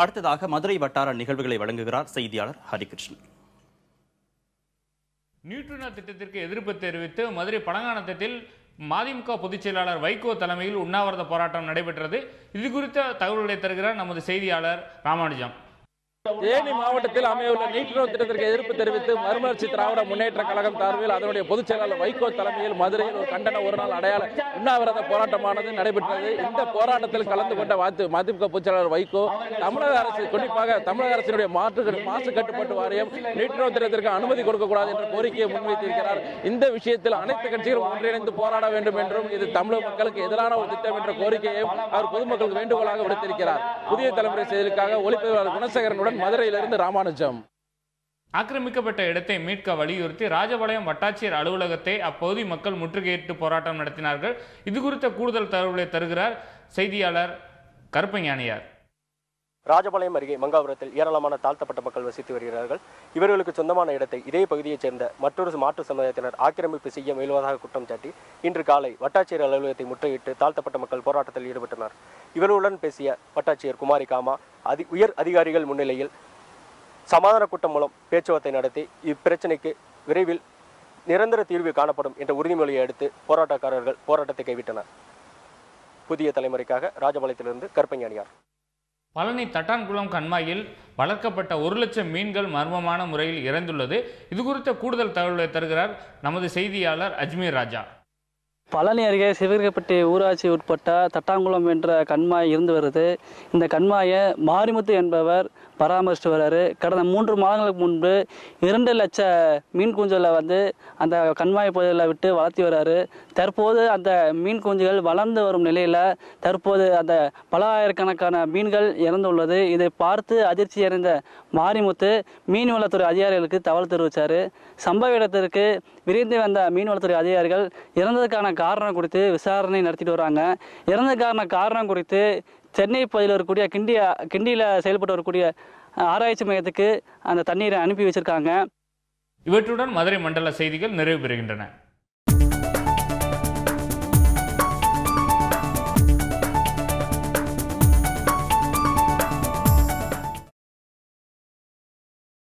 அடுத்ததாக மதுரை வட்டார நிகழ்வுகளை வழங்குகிறார் செய்தியாளர் ஹரிகிருஷ்ணன். நியூட்ரினோ திட்டத்திற்கு எதிர்ப்பு தெரிவித்து மதுரை பழங்கானத்தில் மதிமுக பொதுச் செயலாளர் வைகோ தலைமையில் உண்ணாவிரத போராட்டம் நடைபெற்றது. இது குறித்த தகவல்களை தருகிறார் நமது செய்தியாளர் ராமானுஜம். தேனி மாவட்டத்தில் அமையுள்ள நியூட்ரினோ திட்டத்திற்கு எதிர்ப்பு தெரிவித்து மறுமலர்ச்சி திராவிட முன்னேற்ற கழகம் சார்பில் அதனுடைய பொதுச் செயலாளர் வைகோ தலைமையில் மதுரையில் ஒரு கண்டன ஒரு நாள் அடையாள உண்ணாவிரத போராட்டமானது நடைபெற்றது. இந்த போராட்டத்தில் கலந்து கொண்ட மதிமுக பொதுச் செயலாளர் வைகோ தமிழக அரசு, குறிப்பாக தமிழக அரசினுடைய மாசு கட்டுப்பாட்டு வாரியம் நியூட்ரினோ திட்டத்திற்கு அனுமதி கொடுக்கக்கூடாது என்ற கோரிக்கையை முன்வைத்திருக்கிறார். இந்த விஷயத்தில் அனைத்து கட்சிகளும் ஒன்றிணைந்து போராட வேண்டும் என்றும் இது தமிழக மக்களுக்கு எதிரான ஒரு திட்டம் என்ற கோரிக்கையையும் அவர் பொதுமக்களுக்கு வேண்டுகோளாக விடுத்திருக்கிறார். புதிய தலைமுறை செய்திகளுக்காக ஒளிப்பதிவாளர் குணசேகரனுடன் மதுரையிலிருந்து ராமானுஜம். ஆக்கிரமிக்கப்பட்ட இடத்தை மீட்க வலியுறுத்தி ராஜபாளையம் வட்டாட்சியர் அலுவலகத்தை அப்பகுதி மக்கள் முற்றுகையிட்டு போராட்டம் நடத்தினார்கள். இது குறித்த கூடுதல் தகவல்களை தருகிறார் செய்தியாளர் கருப்பஞானியார். ராஜபாளையம் அருகே மங்காபுரத்தில் ஏராளமான தாழ்த்தப்பட்ட மக்கள் வசித்து வருகிறார்கள். இவர்களுக்கு சொந்தமான இடத்தை இதே பகுதியைச் சேர்ந்த மற்றொரு மாற்று சமுதாயத்தினர் ஆக்கிரமிப்பு செய்ய முயல்வதாக குற்றம் சாட்டி இன்று காலை வட்டாட்சியர் அலுவலகத்தை முற்றுகையிட்டு தாழ்த்தப்பட்ட மக்கள் போராட்டத்தில் ஈடுபட்டனர். இவர்களுடன் பேசிய வட்டாட்சியர் குமாரி காமா உயர் அதிகாரிகள் முன்னிலையில் சமாதான கூட்டம் மூலம் பேச்சுவார்த்தை நடத்தி இப்பிரச்சனைக்கு விரைவில் நிரந்தர தீர்வு காணப்படும் என்ற உறுதிமொழியை அடுத்து போராட்டக்காரர்கள் போராட்டத்தை கைவிட்டனர். புதிய தலைமுறைக்காக ராஜபாளையத்திலிருந்து கருப்பஞானியார். பழனி தட்டான்குளம் கண்மாயில் வளர்க்கப்பட்ட 1,00,000 மீன்கள் மர்மமான முறையில் இறந்துள்ளது. இது குறித்த கூடுதல் தகவல்களை தருகிறார் நமது செய்தியாளர் அஜ்மீர் ராஜா. பழனி அருகே சிவகப்பட்டி ஊராட்சி உட்பட்ட தட்டாங்குளம் என்ற கண்மாய் இருந்து வருது. இந்த கண்மாயை மாரிமுத்து என்பவர் பராமரிச்சுட்டு வர்றாரு. கடந்த 3 மாதங்களுக்கு முன்பு 2 லட்சம் மீன் குஞ்சுகளை அந்த கண்மாய் பகுதியில் விட்டு வளர்த்தி வர்றாரு. தற்போது அந்த மீன் குஞ்சுகள் வளர்ந்து வரும் நிலையில் தற்போது அந்த பல ஆயிரக்கணக்கான மீன்கள் இறந்துள்ளது. இதை பார்த்து அதிர்ச்சி அடைந்த மாரிமுத்து மீன்வளத்துறை அதிகாரிகளுக்கு தகவல் தெரிவித்தார். சம்பவ இடத்திற்கு விரைந்து வந்த மீன்வளத்துறை அதிகாரிகள் இறந்ததுக்கான காரணம் குறித்து விசாரணை நடத்திட்டு வராங்க. இறந்ததுக்கான காரணம் குறித்து சென்னை பகுதியில் இருக்கக்கூடிய கிண்டியில் செயல்பட்டு வரக்கூடிய ஆராய்ச்சி மையத்துக்கு அந்த தண்ணீரை அனுப்பி வச்சிருக்காங்க. இவற்றுடன் மதுரை மண்டல செய்திகள் நிறைவு பெறுகின்றன.